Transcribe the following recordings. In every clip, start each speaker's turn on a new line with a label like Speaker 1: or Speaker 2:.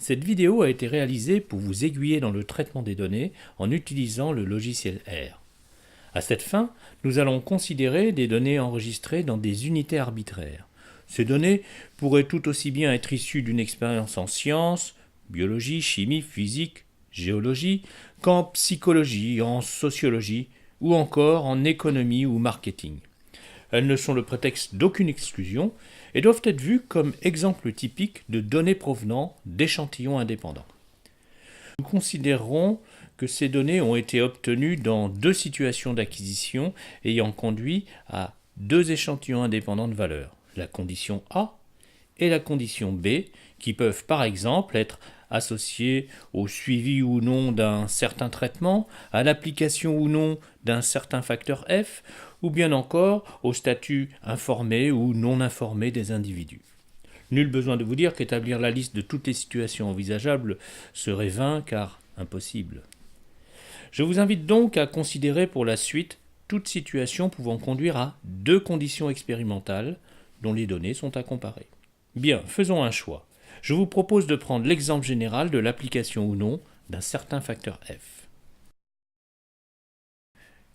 Speaker 1: Cette vidéo a été réalisée pour vous aiguiller dans le traitement des données en utilisant le logiciel R. À cette fin, nous allons considérer des données enregistrées dans des unités arbitraires. Ces données pourraient tout aussi bien être issues d'une expérience en sciences, biologie, chimie, physique, géologie, qu'en psychologie, en sociologie ou encore en économie ou marketing. Elles ne sont le prétexte d'aucune exclusion et doivent être vues comme exemples typiques de données provenant d'échantillons indépendants. Nous considérerons que ces données ont été obtenues dans deux situations d'acquisition ayant conduit à deux échantillons indépendants de valeur, la condition A et la condition B, qui peuvent par exemple être associés au suivi ou non d'un certain traitement, à l'application ou non d'un certain facteur F, ou bien encore au statut informé ou non informé des individus. Nul besoin de vous dire qu'établir la liste de toutes les situations envisageables serait vain car impossible. Je vous invite donc à considérer pour la suite toute situation pouvant conduire à deux conditions expérimentales dont les données sont à comparer. Bien, faisons un choix. Je vous propose de prendre l'exemple général de l'application ou non d'un certain facteur F.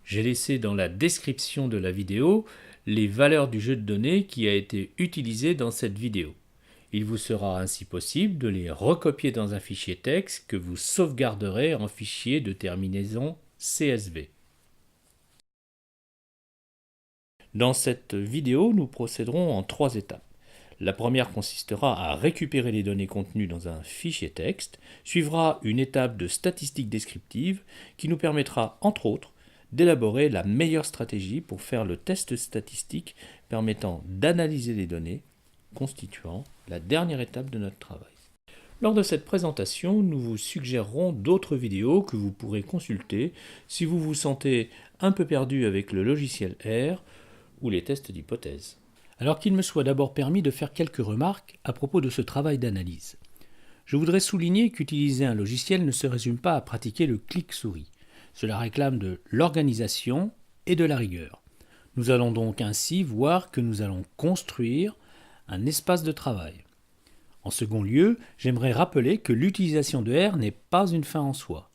Speaker 1: J'ai laissé dans la description de la vidéo les valeurs du jeu de données qui a été utilisé dans cette vidéo. Il vous sera ainsi possible de les recopier dans un fichier texte que vous sauvegarderez en fichier de terminaison CSV. Dans cette vidéo, nous procéderons en trois étapes. La première consistera à récupérer les données contenues dans un fichier texte, suivra une étape de statistique descriptive qui nous permettra, entre autres, d'élaborer la meilleure stratégie pour faire le test statistique permettant d'analyser les données, constituant la dernière étape de notre travail. Lors de cette présentation, nous vous suggérerons d'autres vidéos que vous pourrez consulter si vous vous sentez un peu perdu avec le logiciel R ou les tests d'hypothèse. Alors qu'il me soit d'abord permis de faire quelques remarques à propos de ce travail d'analyse. Je voudrais souligner qu'utiliser un logiciel ne se résume pas à pratiquer le clic-souris. Cela réclame de l'organisation et de la rigueur. Nous allons donc ainsi voir que nous allons construire un espace de travail. En second lieu, j'aimerais rappeler que l'utilisation de R n'est pas une fin en soi.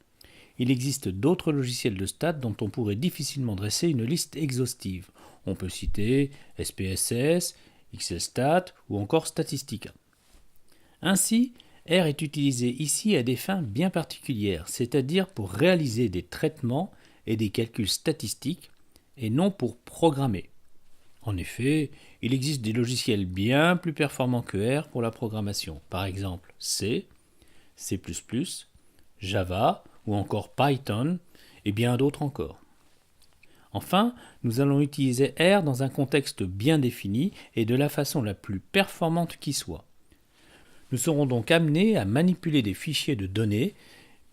Speaker 1: Il existe d'autres logiciels de stats dont on pourrait difficilement dresser une liste exhaustive. On peut citer SPSS, XLStat ou encore Statistica. Ainsi, R est utilisé ici à des fins bien particulières, c'est-à-dire pour réaliser des traitements et des calculs statistiques et non pour programmer. En effet, il existe des logiciels bien plus performants que R pour la programmation, par exemple C, C++, Java ou encore Python et bien d'autres encore. Enfin, nous allons utiliser R dans un contexte bien défini et de la façon la plus performante qui soit. Nous serons donc amenés à manipuler des fichiers de données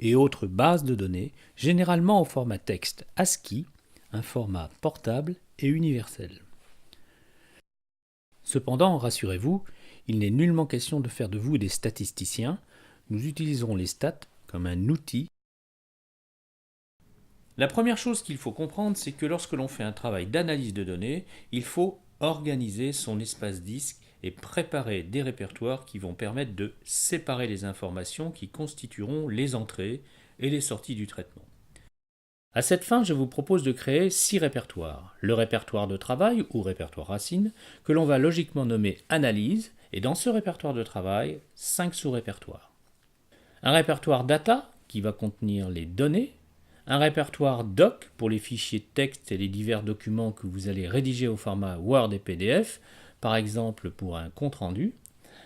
Speaker 1: et autres bases de données, généralement au format texte ASCII, un format portable et universel. Cependant, rassurez-vous, il n'est nullement question de faire de vous des statisticiens. Nous utiliserons les stats comme un outil. La première chose qu'il faut comprendre, c'est que lorsque l'on fait un travail d'analyse de données, il faut organiser son espace disque et préparer des répertoires qui vont permettre de séparer les informations qui constitueront les entrées et les sorties du traitement. À cette fin, je vous propose de créer 6 répertoires. Le répertoire de travail, ou répertoire racine, que l'on va logiquement nommer analyse, et dans ce répertoire de travail, 5 sous-répertoires. Un répertoire data, qui va contenir les données, un répertoire doc pour les fichiers texte et les divers documents que vous allez rédiger au format Word et PDF, par exemple pour un compte-rendu,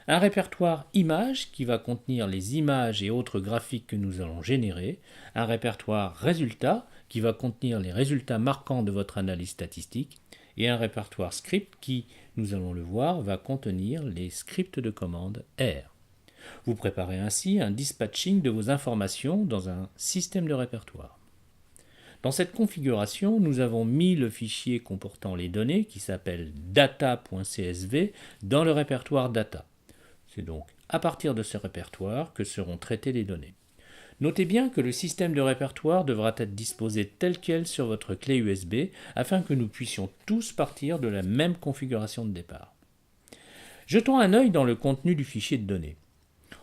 Speaker 1: un répertoire images qui va contenir les images et autres graphiques que nous allons générer, un répertoire résultats qui va contenir les résultats marquants de votre analyse statistique, et un répertoire script qui, nous allons le voir, va contenir les scripts de commande R. Vous préparez ainsi un dispatching de vos informations dans un système de répertoire. Dans cette configuration, nous avons mis le fichier comportant les données, qui s'appelle data.csv, dans le répertoire data. C'est donc à partir de ce répertoire que seront traitées les données. Notez bien que le système de répertoire devra être disposé tel quel sur votre clé USB afin que nous puissions tous partir de la même configuration de départ. Jetons un œil dans le contenu du fichier de données.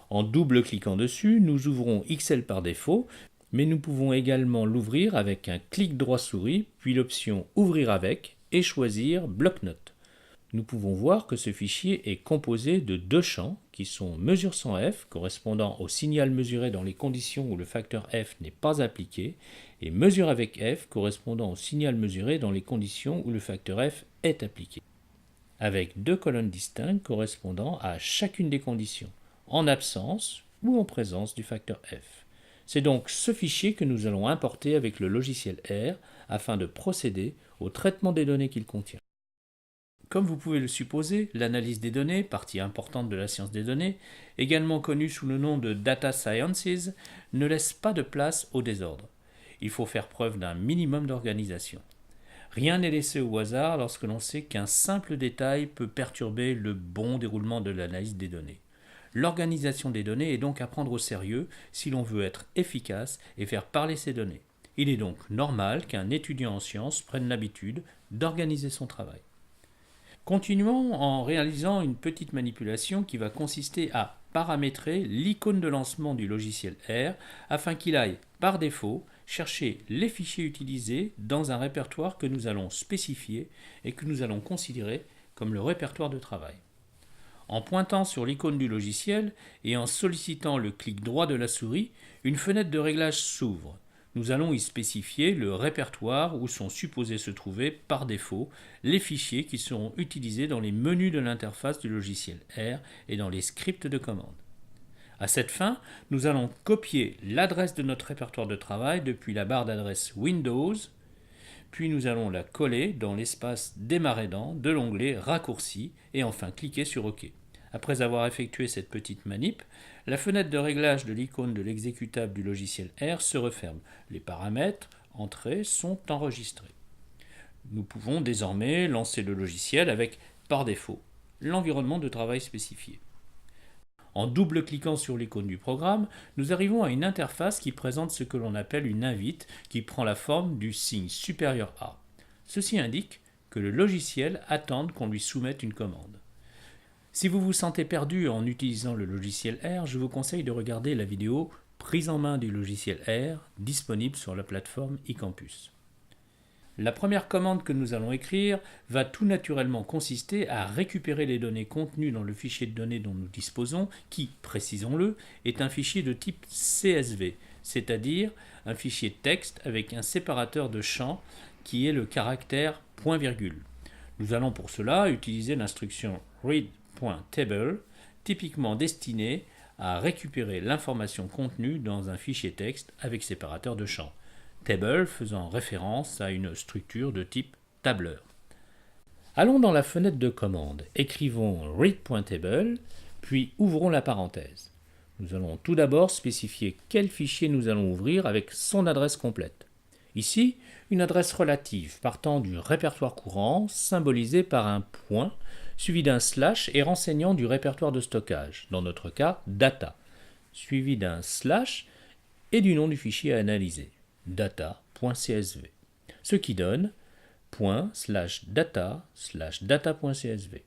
Speaker 1: En double-cliquant dessus, nous ouvrons Excel par défaut, mais nous pouvons également l'ouvrir avec un clic droit souris, puis l'option Ouvrir avec et choisir Bloc-notes. Nous pouvons voir que ce fichier est composé de deux champs qui sont mesure sans F, correspondant au signal mesuré dans les conditions où le facteur F n'est pas appliqué, et mesure avec F, correspondant au signal mesuré dans les conditions où le facteur F est appliqué, avec deux colonnes distinctes correspondant à chacune des conditions, en absence ou en présence du facteur F. C'est donc ce fichier que nous allons importer avec le logiciel R afin de procéder au traitement des données qu'il contient. Comme vous pouvez le supposer, l'analyse des données, partie importante de la science des données, également connue sous le nom de Data Sciences, ne laisse pas de place au désordre. Il faut faire preuve d'un minimum d'organisation. Rien n'est laissé au hasard lorsque l'on sait qu'un simple détail peut perturber le bon déroulement de l'analyse des données. L'organisation des données est donc à prendre au sérieux si l'on veut être efficace et faire parler ces données. Il est donc normal qu'un étudiant en sciences prenne l'habitude d'organiser son travail. Continuons en réalisant une petite manipulation qui va consister à paramétrer l'icône de lancement du logiciel R afin qu'il aille, par défaut, chercher les fichiers utilisés dans un répertoire que nous allons spécifier et que nous allons considérer comme le répertoire de travail. En pointant sur l'icône du logiciel et en sollicitant le clic droit de la souris, une fenêtre de réglage s'ouvre. Nous allons y spécifier le répertoire où sont supposés se trouver, par défaut, les fichiers qui seront utilisés dans les menus de l'interface du logiciel R et dans les scripts de commande. À cette fin, nous allons copier l'adresse de notre répertoire de travail depuis la barre d'adresse Windows, puis nous allons la coller dans l'espace Démarrer dans de l'onglet Raccourcis et enfin cliquer sur OK. Après avoir effectué cette petite manip, la fenêtre de réglage de l'icône de l'exécutable du logiciel R se referme. Les paramètres entrés sont enregistrés. Nous pouvons désormais lancer le logiciel avec, par défaut, l'environnement de travail spécifié. En double-cliquant sur l'icône du programme, nous arrivons à une interface qui présente ce que l'on appelle une invite qui prend la forme du signe supérieur A. Ceci indique que le logiciel attend qu'on lui soumette une commande. Si vous vous sentez perdu en utilisant le logiciel R, je vous conseille de regarder la vidéo « Prise en main du logiciel R » disponible sur la plateforme eCampus. La première commande que nous allons écrire va tout naturellement consister à récupérer les données contenues dans le fichier de données dont nous disposons, qui, précisons-le, est un fichier de type CSV, c'est-à-dire un fichier texte avec un séparateur de champs qui est le caractère point-virgule. Nous allons pour cela utiliser l'instruction read.table, typiquement destinée à récupérer l'information contenue dans un fichier texte avec séparateur de champs. Table faisant référence à une structure de type tableur. Allons dans la fenêtre de commande, écrivons read.table, puis ouvrons la parenthèse. Nous allons tout d'abord spécifier quel fichier nous allons ouvrir avec son adresse complète. Ici, une adresse relative partant du répertoire courant, symbolisé par un point, suivi d'un slash et renseignant du répertoire de stockage, dans notre cas data, suivi d'un slash et du nom du fichier à analyser, data.csv, ce qui donne ./data/data.csv.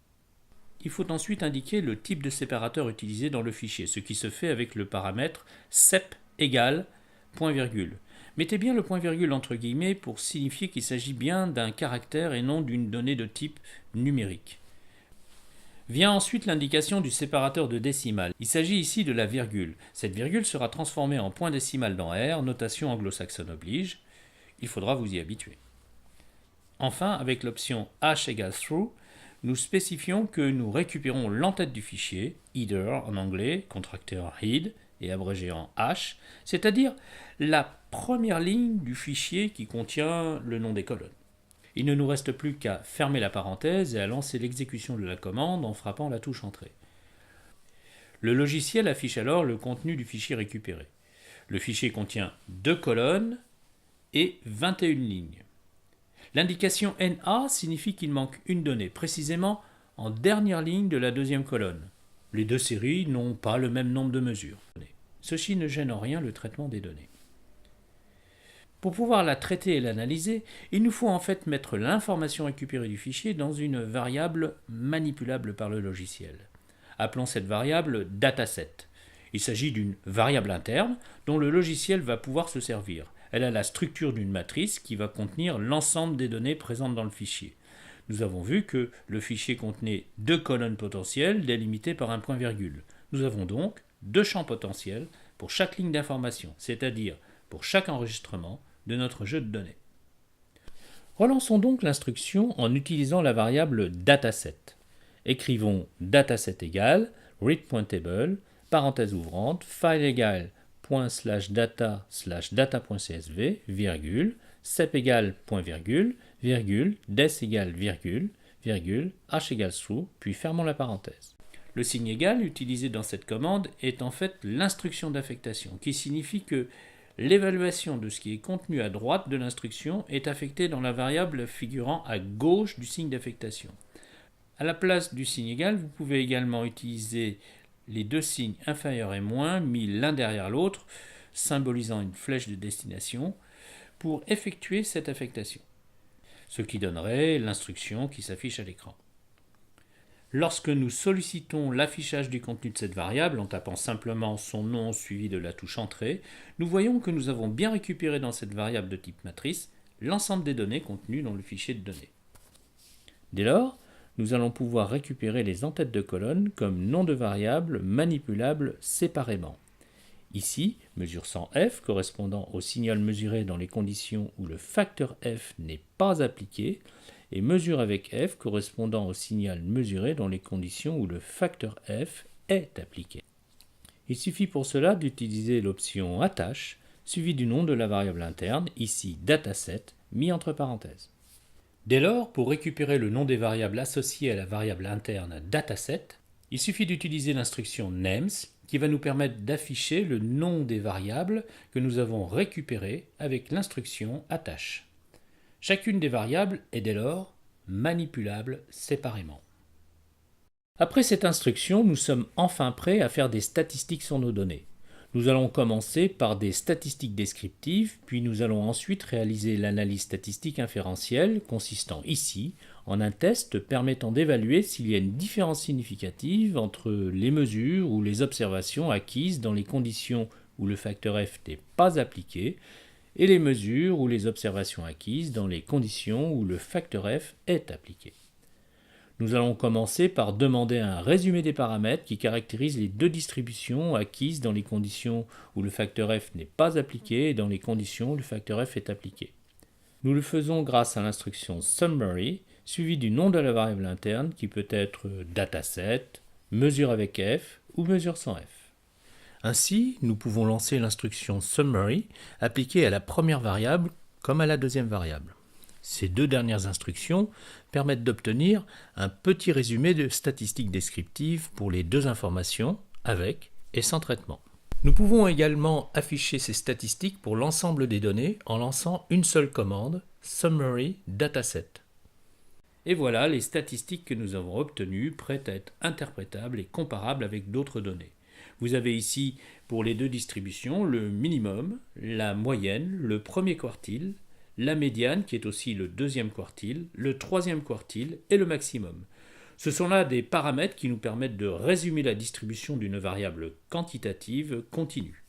Speaker 1: Il faut ensuite indiquer le type de séparateur utilisé dans le fichier, ce qui se fait avec le paramètre sep égale point-virgule. Mettez bien le point-virgule entre guillemets pour signifier qu'il s'agit bien d'un caractère et non d'une donnée de type numérique. Vient ensuite l'indication du séparateur de décimale. Il s'agit ici de la virgule. Cette virgule sera transformée en point décimal dans R, notation anglo-saxonne oblige. Il faudra vous y habituer. Enfin, avec l'option hash égale through, nous spécifions que nous récupérons l'entête du fichier, header en anglais, contracté en head et abrégé en hash, c'est-à-dire la première ligne du fichier qui contient le nom des colonnes. Il ne nous reste plus qu'à fermer la parenthèse et à lancer l'exécution de la commande en frappant la touche Entrée. Le logiciel affiche alors le contenu du fichier récupéré. Le fichier contient 2 colonnes et 21 lignes. L'indication NA signifie qu'il manque une donnée, précisément en dernière ligne de la deuxième colonne. Les deux séries n'ont pas le même nombre de mesures. Ceci ne gêne en rien le traitement des données. Pour pouvoir la traiter et l'analyser, il nous faut en fait mettre l'information récupérée du fichier dans une variable manipulable par le logiciel. Appelons cette variable dataset. Il s'agit d'une variable interne dont le logiciel va pouvoir se servir. Elle a la structure d'une matrice qui va contenir l'ensemble des données présentes dans le fichier. Nous avons vu que le fichier contenait 2 colonnes potentielles délimitées par un point-virgule. Nous avons donc 2 champs potentiels pour chaque ligne d'information, c'est-à-dire pour chaque enregistrement de notre jeu de données. Relançons donc l'instruction en utilisant la variable dataset. Écrivons dataset égale readPointTable, parenthèse ouvrante, file égale ./data/data.csv, virgule, sep égale point virgule, virgule, des égale virgule, virgule, h égale true, puis fermons la parenthèse. Le signe égal utilisé dans cette commande est en fait l'instruction d'affectation, qui signifie que l'évaluation de ce qui est contenu à droite de l'instruction est affectée dans la variable figurant à gauche du signe d'affectation. À la place du signe égal, vous pouvez également utiliser les 2 signes inférieur et moins mis l'un derrière l'autre, symbolisant une flèche de destination, pour effectuer cette affectation, ce qui donnerait l'instruction qui s'affiche à l'écran. Lorsque nous sollicitons l'affichage du contenu de cette variable en tapant simplement son nom suivi de la touche Entrée, nous voyons que nous avons bien récupéré dans cette variable de type matrice l'ensemble des données contenues dans le fichier de données. Dès lors, nous allons pouvoir récupérer les en-têtes de colonne comme nom de variable manipulable séparément. Ici, mesure sans f correspondant au signal mesuré dans les conditions où le facteur f n'est pas appliqué, et mesure avec f correspondant au signal mesuré dans les conditions où le facteur f est appliqué. Il suffit pour cela d'utiliser l'option attache suivie du nom de la variable interne, ici dataset, mis entre parenthèses. Dès lors, pour récupérer le nom des variables associées à la variable interne dataset, il suffit d'utiliser l'instruction names qui va nous permettre d'afficher le nom des variables que nous avons récupérées avec l'instruction attache. Chacune des variables est dès lors manipulable séparément. Après cette instruction, nous sommes enfin prêts à faire des statistiques sur nos données. Nous allons commencer par des statistiques descriptives, puis nous allons ensuite réaliser l'analyse statistique inférentielle, consistant ici en un test permettant d'évaluer s'il y a une différence significative entre les mesures ou les observations acquises dans les conditions où le facteur f n'est pas appliqué, et les mesures ou les observations acquises dans les conditions où le facteur f est appliqué. Nous allons commencer par demander un résumé des paramètres qui caractérisent les 2 distributions acquises dans les conditions où le facteur f n'est pas appliqué et dans les conditions où le facteur f est appliqué. Nous le faisons grâce à l'instruction summary suivie du nom de la variable interne qui peut être dataset, mesure avec f ou mesure sans f. Ainsi, nous pouvons lancer l'instruction summary appliquée à la première variable comme à la deuxième variable. Ces 2 dernières instructions permettent d'obtenir un petit résumé de statistiques descriptives pour les 2 informations, avec et sans traitement. Nous pouvons également afficher ces statistiques pour l'ensemble des données en lançant une seule commande, summary dataset. Et voilà les statistiques que nous avons obtenues, prêtes à être interprétables et comparables avec d'autres données. Vous avez ici, pour les 2 distributions, le minimum, la moyenne, le premier quartile, la médiane qui est aussi le 2e quartile, le 3e quartile et le maximum. Ce sont là des paramètres qui nous permettent de résumer la distribution d'une variable quantitative continue.